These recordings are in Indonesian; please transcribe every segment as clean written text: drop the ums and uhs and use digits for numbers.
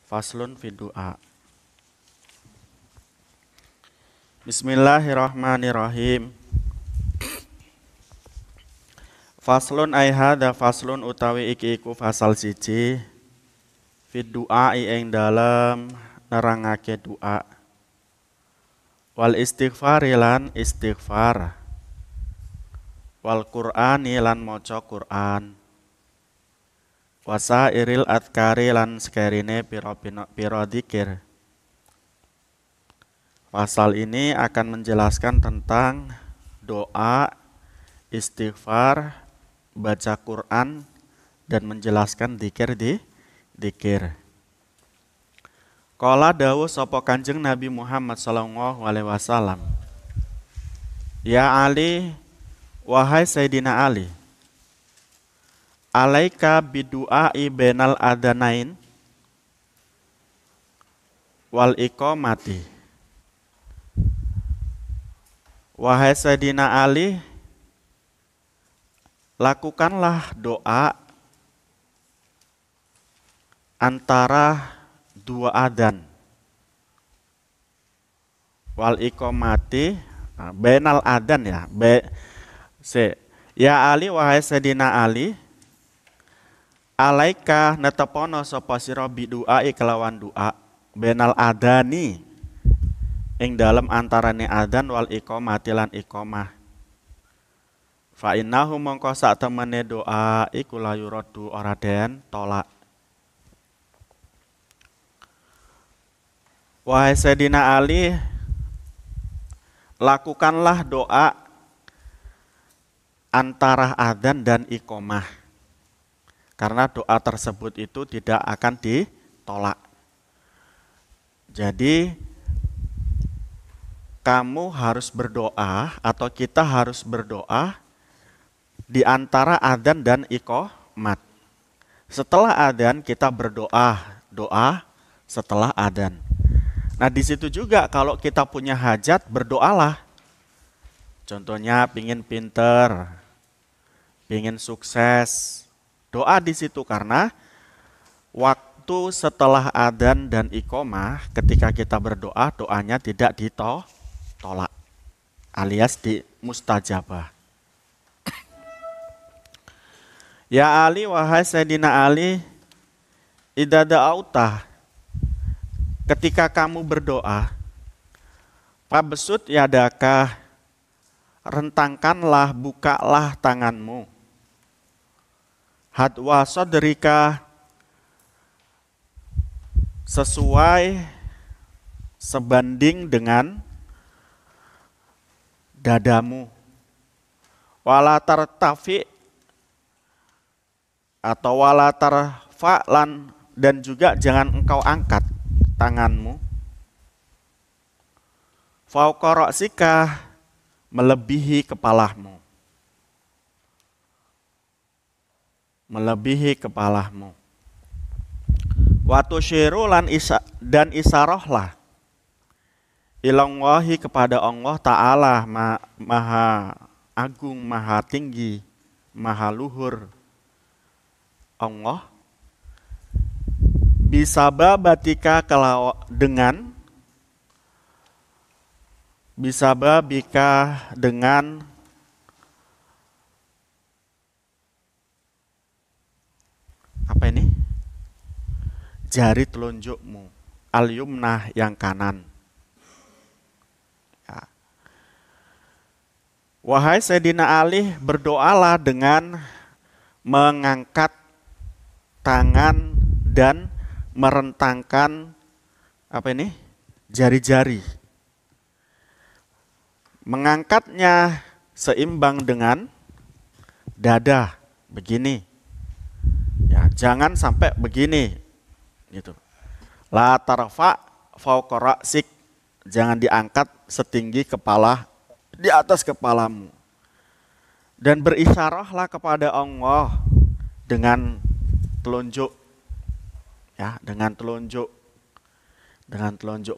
Faslun fi du'a. Bismillahirrahmanirrahim. Faslun ai hadza faslun utawi iki iku fasal siji fi du'a ing dalem nerangake doa. Wal istighfar lan istighfar. Wal Qur'ani lan maca Qur'an. Wasairil adkari lan sekerine piro dzikir. Pasal ini akan menjelaskan tentang doa, istighfar, baca Quran, dan menjelaskan dzikir. Qala dawuh sapa Kanjeng Nabi Muhammad sallallahu alaihi wasallam. Ya Ali, wahai Sayyidina Ali, alaika bidu'ai benal adanain wal iqamati. Wahai Sayyidina Ali, lakukanlah doa antara dua adzan wal iqamati, benal adzan ya. Ya Ali, wahai Sayyidina Ali, alaika netepono sapa sira bidu'ai kelawan doa benal adani ing dalem antarane adzan wal iqamati lan iqamah. Fa innahu mongko sak temene doa iku la yuradu ora den tolak. Wahai Sayyidina Ali, lakukanlah doa antara adzan dan iqamah, karena doa tersebut itu tidak akan ditolak. Jadi kamu harus berdoa atau kita harus berdoa di antara adzan dan iqamat. Setelah adzan kita berdoa, doa setelah adzan. Nah, di situ juga kalau kita punya hajat, berdoalah. Contohnya pingin pinter, pingin sukses, doa di situ, karena waktu setelah adzan dan iqamah ketika kita berdoa, doanya tidak ditolak alias di mustajabah. Ya Ali, wahai Sayyidina Ali, idza da'auta, ketika kamu berdoa, pabsut yadaka, rentangkanlah, bukalah tanganmu, hadwa sodrika, sesuai sebanding dengan dadamu, wala tartafi atau wala tarfa'lan, dan juga jangan engkau angkat tanganmu, fauqa ra'sika, melebihi kepalamu. Watu syiru lan dan isarohlah ilallahi kepada Allah Ta'ala, maha agung, maha tinggi, maha luhur Allah, bisababatika, dengan apa ini? Jari telunjukmu, al-yumnah yang kanan. Ya. Wahai Sayyidina Ali, berdoalah dengan mengangkat tangan dan merentangkan apa ini? Jari-jari. Mengangkatnya seimbang dengan dada, begini. Ya, jangan sampai begini, gitu. La tarfa fauqa ra'sik, jangan diangkat setinggi kepala, di atas kepalamu. Dan berisyarahlah kepada Allah dengan telunjuk, ya, dengan telunjuk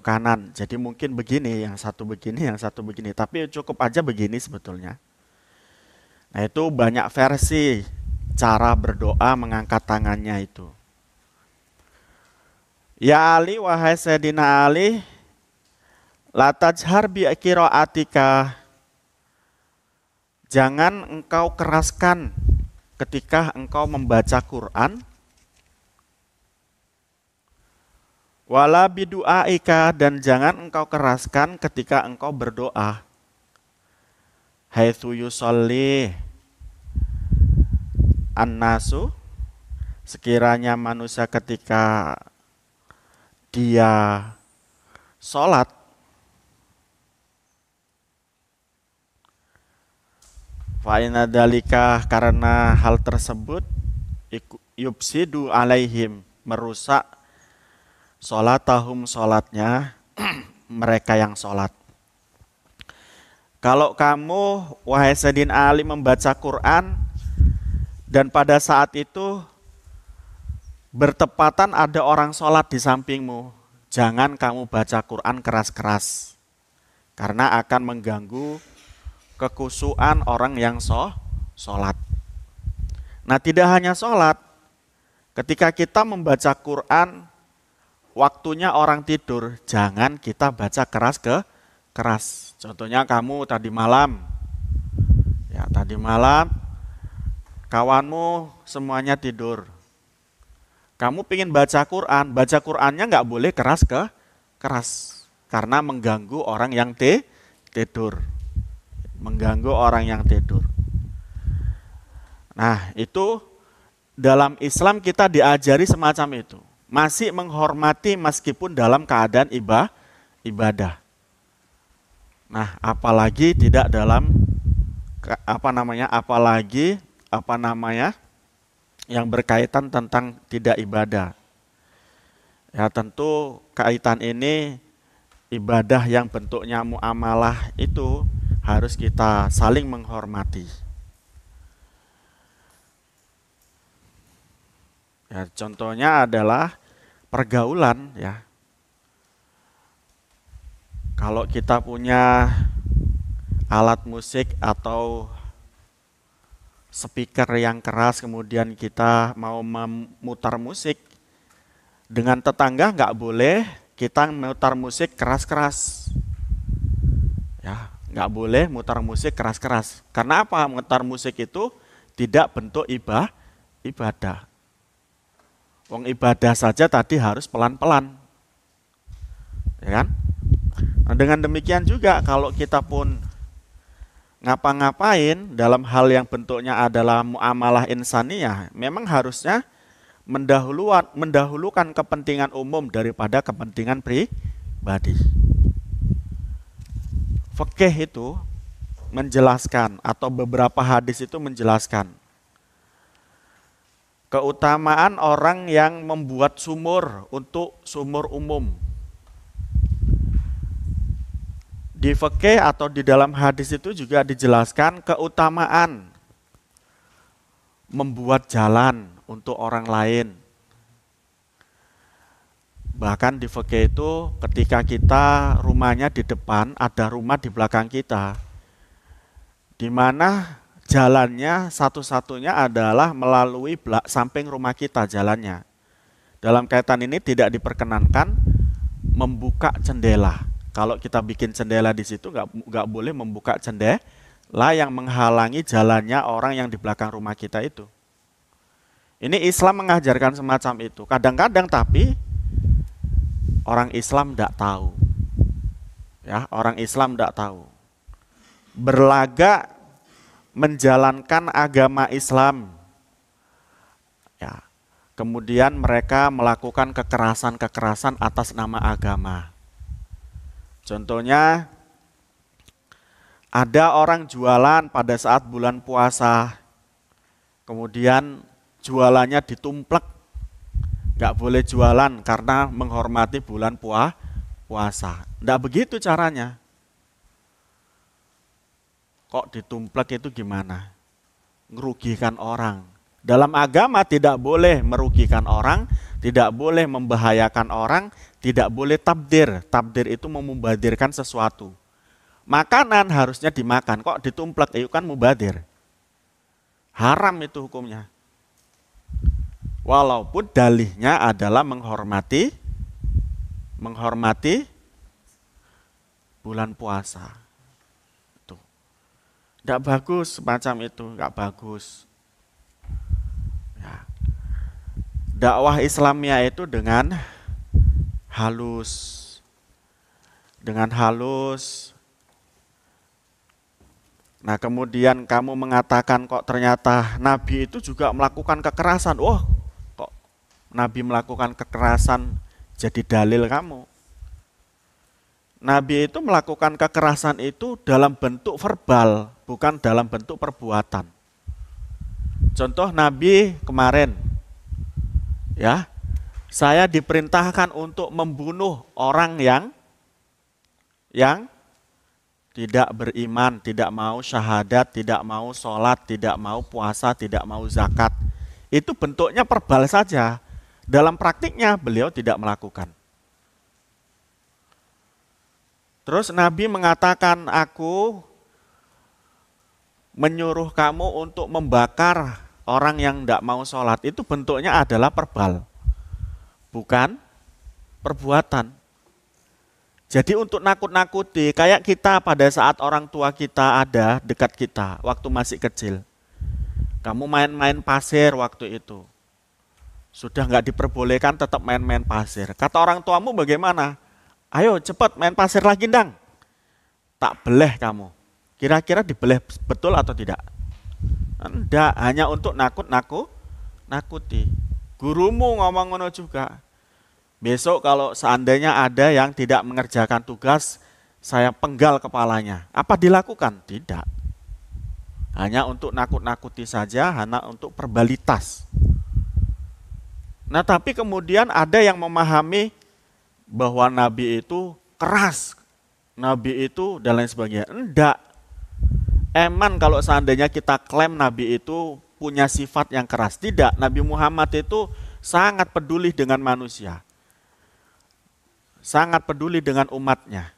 kanan. Jadi mungkin begini, yang satu begini, tapi cukup aja begini sebetulnya. Nah, itu banyak versi cara berdoa mengangkat tangannya itu. Ya Ali, wahai Sayyidina Ali, la tajhar bi qiraatika. Jangan engkau keraskan ketika engkau membaca Quran. Wala bidu'aika, dan jangan engkau keraskan ketika engkau berdoa. Haitsu yusolli annasu, sekiranya manusia ketika dia sholat. Fa'ina dalika, karena hal tersebut yubsidu alaihim, merusak sholatahum, sholatnya mereka yang sholat. Kalau kamu, wahai Sayyidina Ali, membaca Quran dan pada saat itu bertepatan ada orang sholat di sampingmu, jangan kamu baca Quran keras-keras, karena akan mengganggu kekhusyuan orang yang sholat. Nah, tidak hanya sholat, ketika kita membaca Quran, waktunya orang tidur, jangan kita baca keras. Contohnya kamu tadi malam, kawanmu semuanya tidur. Kamu pengen baca Qurannya nggak boleh keras, karena mengganggu orang yang tidur. Mengganggu orang yang tidur. Nah, itu dalam Islam kita diajari semacam itu. Masih menghormati meskipun dalam keadaan ibadah. Nah, apalagi tidak dalam yang berkaitan tentang tidak ibadah. Ya, tentu kaitan ini ibadah yang bentuknya muamalah itu harus kita saling menghormati. Ya, contohnya adalah pergaulan, ya. Kalau kita punya alat musik atau speaker yang keras, kemudian kita mau memutar musik, dengan tetangga nggak boleh kita memutar musik keras-keras. Ya, nggak boleh mutar musik keras-keras. Karena apa? Mutar musik itu tidak bentuk ibadah. Wong ibadah saja tadi harus pelan-pelan, ya kan? Nah, dengan demikian juga kalau kita pun ngapa-ngapain dalam hal yang bentuknya adalah muamalah insaniyah, memang harusnya mendahulukan kepentingan umum daripada kepentingan pribadi. Fikih itu menjelaskan, atau beberapa hadis itu menjelaskan keutamaan orang yang membuat sumur untuk sumur umum. Di fikih atau di dalam hadis itu juga dijelaskan keutamaan membuat jalan untuk orang lain. Bahkan di fikih itu ketika kita rumahnya di depan, ada rumah di belakang kita, di mana jalannya satu-satunya adalah melalui samping rumah kita jalannya. Dalam kaitan ini tidak diperkenankan membuka jendela. Kalau kita bikin jendela di situ nggak boleh membuka jendela yang menghalangi jalannya orang yang di belakang rumah kita itu. Ini Islam mengajarkan semacam itu. Kadang-kadang tapi orang Islam tidak tahu. Ya, orang Islam tidak tahu. Berlagak menjalankan agama Islam, ya, kemudian mereka melakukan kekerasan atas nama agama. Contohnya, ada orang jualan pada saat bulan puasa, kemudian jualannya ditumplek, nggak boleh jualan karena menghormati bulan puasa. Nggak begitu caranya. Kok ditumplek itu gimana? Merugikan orang. Dalam agama tidak boleh merugikan orang, tidak boleh membahayakan orang, tidak boleh tabdir. Tabdir itu memubadirkan sesuatu. Makanan harusnya dimakan, kok ditumplek, itu kan mubadir. Haram itu hukumnya. Walaupun dalihnya adalah menghormati menghormati bulan puasa. Tuh. Nggak bagus semacam itu, nggak bagus. Ya. Dakwah Islamiyah itu dengan halus. Dengan halus. Nah kemudian kamu mengatakan kok ternyata Nabi itu juga melakukan kekerasan. Oh, kok Nabi melakukan kekerasan jadi dalil kamu. Nabi itu melakukan kekerasan itu dalam bentuk verbal, bukan dalam bentuk perbuatan. Contoh Nabi kemarin, ya, saya diperintahkan untuk membunuh orang yang tidak beriman, tidak mau syahadat, tidak mau sholat, tidak mau puasa, tidak mau zakat. Itu bentuknya verbal saja. Dalam praktiknya beliau tidak melakukan. Terus Nabi mengatakan, aku menyuruh kamu untuk membakar orang yang tidak mau sholat. Itu bentuknya adalah verbal, bukan perbuatan. Jadi untuk nakut-nakuti, kayak kita pada saat orang tua kita ada dekat kita, waktu masih kecil. Kamu main-main pasir waktu itu. Sudah nggak diperbolehkan tetap main-main pasir. Kata orang tuamu bagaimana? Ayo cepat main pasir lagi ndang. Tak beleh kamu. Kira-kira dibeleh betul atau tidak? Enggak, hanya untuk nakuti. Gurumu ngomong ngono juga. Besok kalau seandainya ada yang tidak mengerjakan tugas, saya penggal kepalanya. Apa dilakukan? Tidak. Hanya untuk nakut-nakuti saja, hanya untuk verbalitas. Nah tapi kemudian ada yang memahami bahwa Nabi itu keras, Nabi itu dan lain sebagainya. Enggak. Eman kalau seandainya kita klaim Nabi itu punya sifat yang keras. Tidak, Nabi Muhammad itu sangat peduli dengan manusia. Sangat peduli dengan umatnya.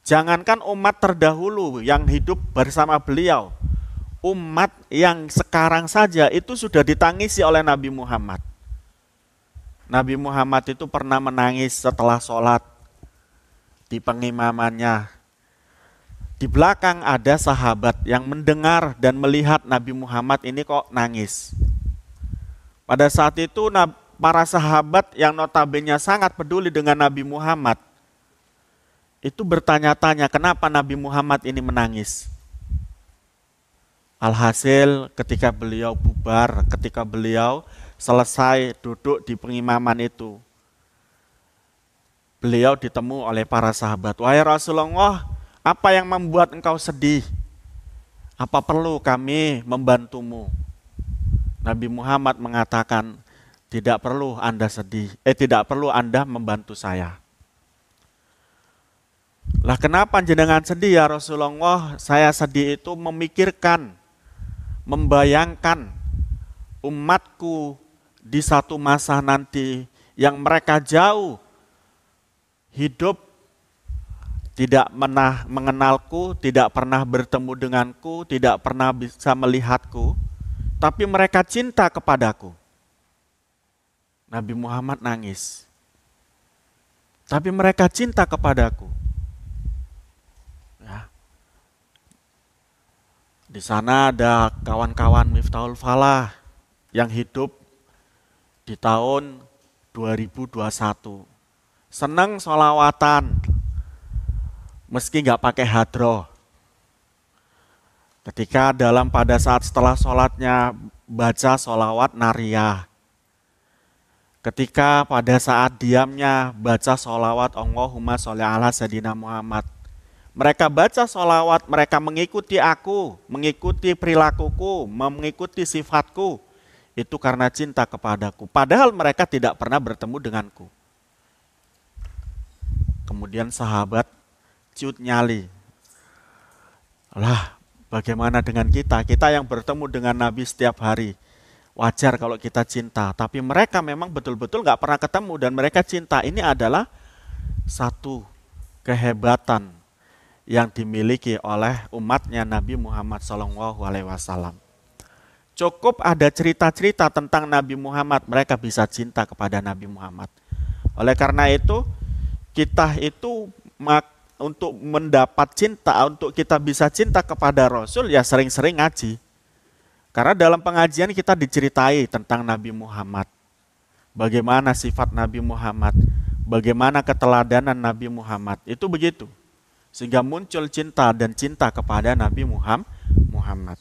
Jangankan umat terdahulu yang hidup bersama beliau. Umat yang sekarang saja itu sudah ditangisi oleh Nabi Muhammad. Nabi Muhammad itu pernah menangis setelah sholat di pengimamannya. Di belakang ada sahabat yang mendengar dan melihat Nabi Muhammad ini kok nangis. Pada saat itu para sahabat yang notabene sangat peduli dengan Nabi Muhammad itu bertanya-tanya kenapa Nabi Muhammad ini menangis. Alhasil ketika beliau bubar, ketika beliau selesai duduk di pengimaman itu, beliau ditemu oleh para sahabat. Wahai Rasulullah, apa yang membuat engkau sedih? Apa perlu kami membantumu? Nabi Muhammad mengatakan, tidak perlu Anda sedih, tidak perlu Anda membantu saya. Lah kenapa jenengan sedih ya Rasulullah? Saya sedih itu memikirkan, membayangkan umatku di satu masa nanti yang mereka jauh hidup, tidak pernah mengenalku, tidak pernah bertemu denganku, tidak pernah bisa melihatku, tapi mereka cinta kepadaku. Nabi Muhammad nangis. Tapi mereka cinta kepadaku. Ya. Di sana ada kawan-kawan Miftahul Falah yang hidup di tahun 2021. Senang sholawatan, meski nggak pakai hadroh. Ketika pada saat setelah sholatnya baca sholawat nariyah. Ketika pada saat diamnya baca sholawat Allahumma sholli ala sayyidina Muhammad. Mereka baca sholawat, mereka mengikuti aku, mengikuti perilakuku, mengikuti sifatku. Itu karena cinta kepadaku. Padahal mereka tidak pernah bertemu denganku. Kemudian sahabat ciut nyali. Lah, bagaimana dengan kita? Kita yang bertemu dengan Nabi setiap hari. Wajar kalau kita cinta. Tapi mereka memang betul-betul gak pernah ketemu dan mereka cinta. Ini adalah satu kehebatan yang dimiliki oleh umatnya Nabi Muhammad SAW. Cukup ada cerita-cerita tentang Nabi Muhammad, mereka bisa cinta kepada Nabi Muhammad. Oleh karena itu, kita itu untuk mendapat cinta, untuk kita bisa cinta kepada Rasul, ya sering-sering ngaji. Karena dalam pengajian kita diceritai tentang Nabi Muhammad. Bagaimana sifat Nabi Muhammad, bagaimana keteladanan Nabi Muhammad, itu begitu. Sehingga muncul cinta dan cinta kepada Nabi Muhammad.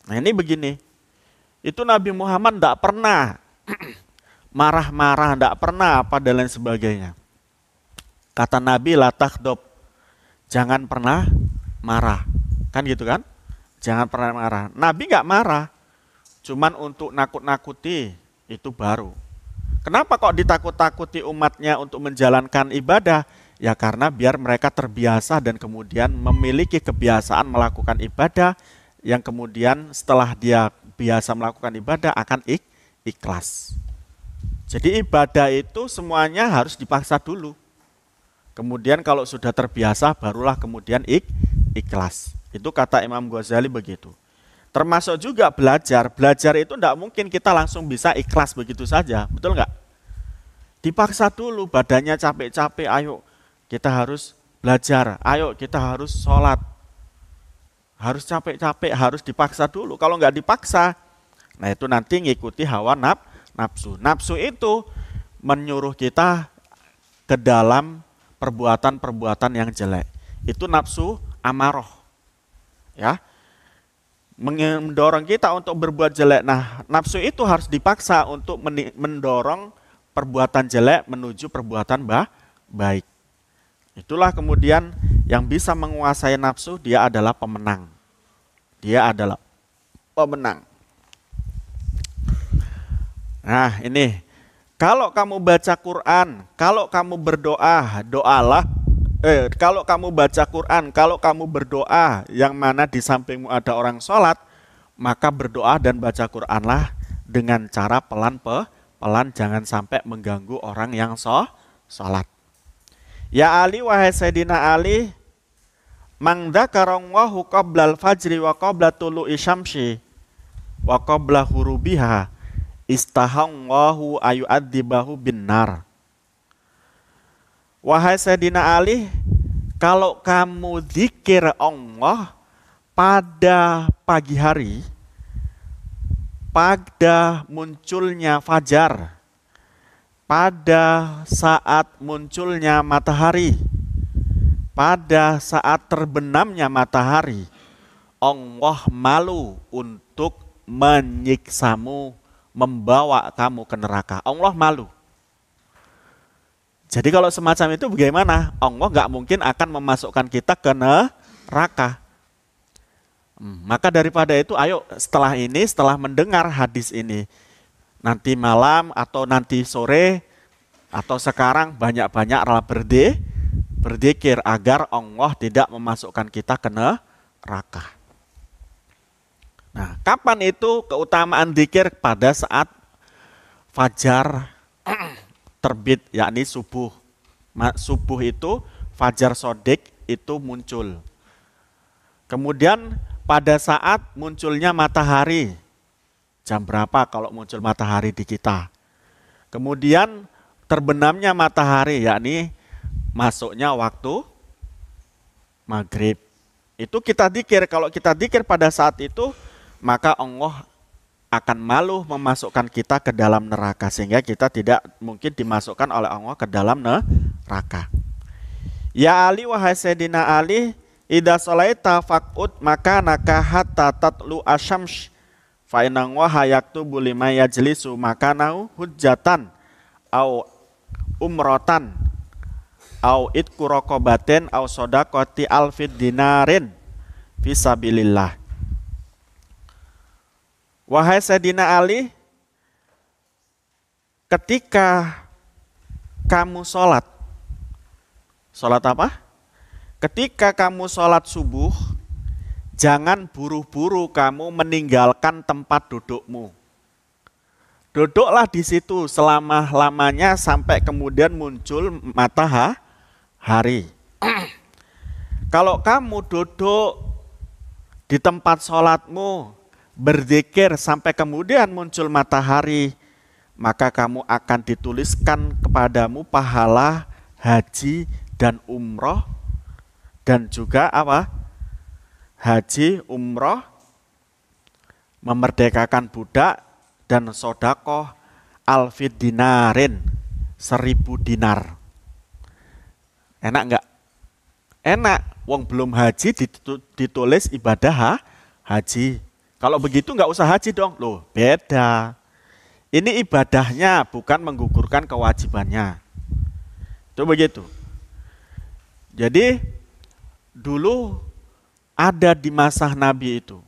Nah ini begini, itu Nabi Muhammad tidak pernah marah-marah, tidak pernah apa dan lain sebagainya. Kata Nabi, la takdob, jangan pernah marah. Kan gitu kan? Jangan pernah marah. Nabi nggak marah, cuman untuk nakut-nakuti, itu baru. Kenapa kok ditakut-takuti umatnya untuk menjalankan ibadah? Ya karena biar mereka terbiasa dan kemudian memiliki kebiasaan melakukan ibadah, yang kemudian setelah dia biasa melakukan ibadah akan ikhlas. Jadi ibadah itu semuanya harus dipaksa dulu. Kemudian kalau sudah terbiasa barulah kemudian ikhlas. Itu kata Imam Ghazali begitu. Termasuk juga belajar. Belajar itu tidak mungkin kita langsung bisa ikhlas begitu saja. Betul nggak? Dipaksa dulu, badannya capek-capek, ayo kita harus belajar. Ayo kita harus sholat. Harus capek-capek, harus dipaksa dulu. Kalau nggak dipaksa, nah itu nanti ngikuti hawa nafsu. Nafsu itu menyuruh kita ke dalam perbuatan-perbuatan yang jelek. Itu nafsu amaroh. Ya, mendorong kita untuk berbuat jelek. Nah, nafsu itu harus dipaksa untuk mendorong perbuatan jelek menuju perbuatan baik. Itulah kemudian yang bisa menguasai nafsu, dia adalah pemenang. Dia adalah pemenang. Nah ini, kalau kamu baca Quran, kalau kamu berdoa, doalah. Kalau kamu baca Quran, kalau kamu berdoa, yang mana di sampingmu ada orang sholat, maka berdoa dan baca Quranlah dengan cara pelan-pelan, jangan sampai mengganggu orang yang sholat. Ya Ali, wahai Sayyidina Ali, mang dzakarallahu qablal fajri wa qabla tulu'i syamsi wa qabla hurubiha istahallahu ayu'adzibahu binnar. Wahai Sayyidina Ali, kalau kamu zikir Allah pada pagi hari, pada munculnya fajar, pada saat munculnya matahari, pada saat terbenamnya matahari, Allah malu untuk menyiksamu, membawa kamu ke neraka. Allah malu. Jadi kalau semacam itu bagaimana? Allah nggak mungkin akan memasukkan kita ke neraka. Maka daripada itu, ayo setelah ini, setelah mendengar hadis ini, nanti malam atau nanti sore atau sekarang banyak-banyaklah berzikir agar Allah tidak memasukkan kita ke neraka. Nah, kapan itu keutamaan zikir? Pada saat fajar terbit, yakni subuh. Subuh itu fajar sodik itu muncul. Kemudian pada saat munculnya matahari, jam berapa kalau muncul matahari di kita? Kemudian terbenamnya matahari, yakni masuknya waktu maghrib. Itu kita dzikir. Kalau kita dzikir pada saat itu, maka Allah akan malu memasukkan kita ke dalam neraka, sehingga kita tidak mungkin dimasukkan oleh Allah ke dalam neraka. Ya Ali, wahai Sayyidina Ali, idza shalaita faqut maka naka hatta tatlu asyams fa inna wa yaktubu lima yajlisu makanahu hujjatan au umrotan au itqu raqabatin au shadaqati alfid dinarin fisabilillah. Wahai Sayyidina Ali, ketika kamu sholat apa? Ketika kamu sholat subuh, jangan buru-buru kamu meninggalkan tempat dudukmu. Duduklah di situ selama-lamanya sampai kemudian muncul matahari. Kalau kamu duduk di tempat sholatmu, berzikir sampai kemudian muncul matahari, maka kamu akan dituliskan kepadamu pahala haji dan umroh, dan juga apa? Haji, umroh, memerdekakan budak, dan sodakoh alfid dinarin, 1000 dinar. Enak nggak? Enak. Wong belum haji ditulis ibadah haji. Kalau begitu nggak usah haji dong. Loh, beda. Ini ibadahnya, bukan menggugurkan kewajibannya. Itu begitu. Jadi dulu ada di masa Nabi itu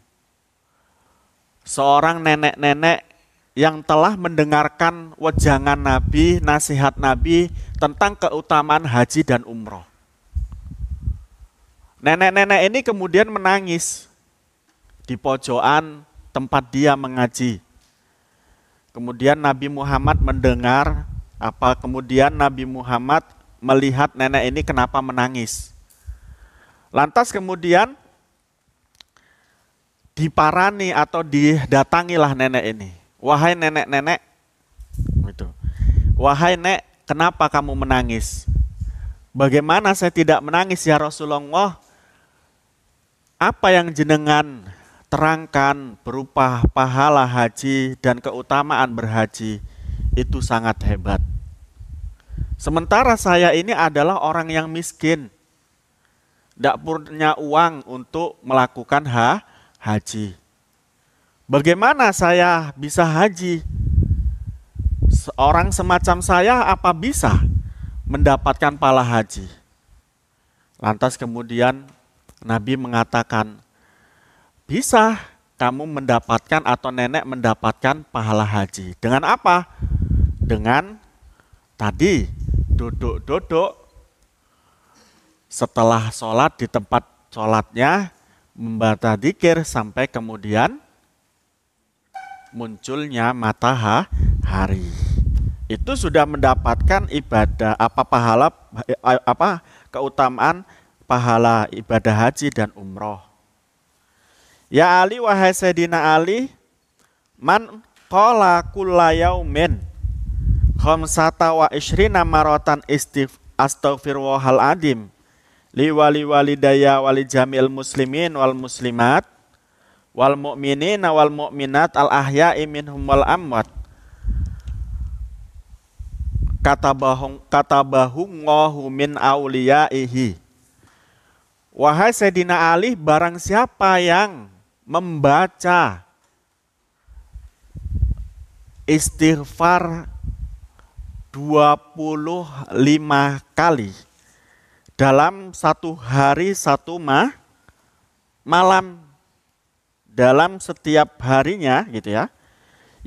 seorang nenek-nenek yang telah mendengarkan wejangan Nabi, nasihat Nabi tentang keutamaan haji dan umroh. Nenek-nenek ini kemudian menangis di pojokan tempat dia mengaji. Kemudian Nabi Muhammad mendengar, kemudian Nabi Muhammad melihat nenek ini kenapa menangis. Lantas kemudian diparani atau didatangilah nenek ini. Wahai nenek-nenek, gitu. Wahai nek, kenapa kamu menangis? Bagaimana saya tidak menangis ya Rasulullah? Apa yang jenengan terangkan berupa pahala haji dan keutamaan berhaji itu sangat hebat. Sementara saya ini adalah orang yang miskin, tidak punya uang untuk melakukan haji. Bagaimana saya bisa haji? Orang semacam saya apa bisa mendapatkan pahala haji? Lantas kemudian Nabi mengatakan, bisa kamu mendapatkan atau nenek mendapatkan pahala haji. Dengan apa? Dengan tadi duduk-duduk setelah sholat di tempat sholatnya, membaca dzikir sampai kemudian munculnya matahari. Itu sudah mendapatkan ibadah pahala keutamaan pahala ibadah haji dan umroh. Ya Ali, wahai Sayyidina Ali, man qala kulla yaumin khamsata wa ishrina maratan astaghfirullahal adim li walidayya wali jamil muslimin wal muslimat wal mu'minina wal mu'minat al ahya'i minhum wal amwat katabahungohu min awliyaihi. Wahai Sayyidina Ali, barang siapa yang membaca istighfar 25 kali dalam satu hari satu malam, dalam setiap harinya gitu ya.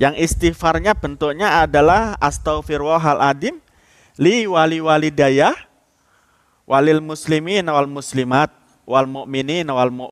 Yang istighfarnya bentuknya adalah astaghfirullahaladzim li walidayah walil muslimin wal muslimat wal mu'minin wal mu'minat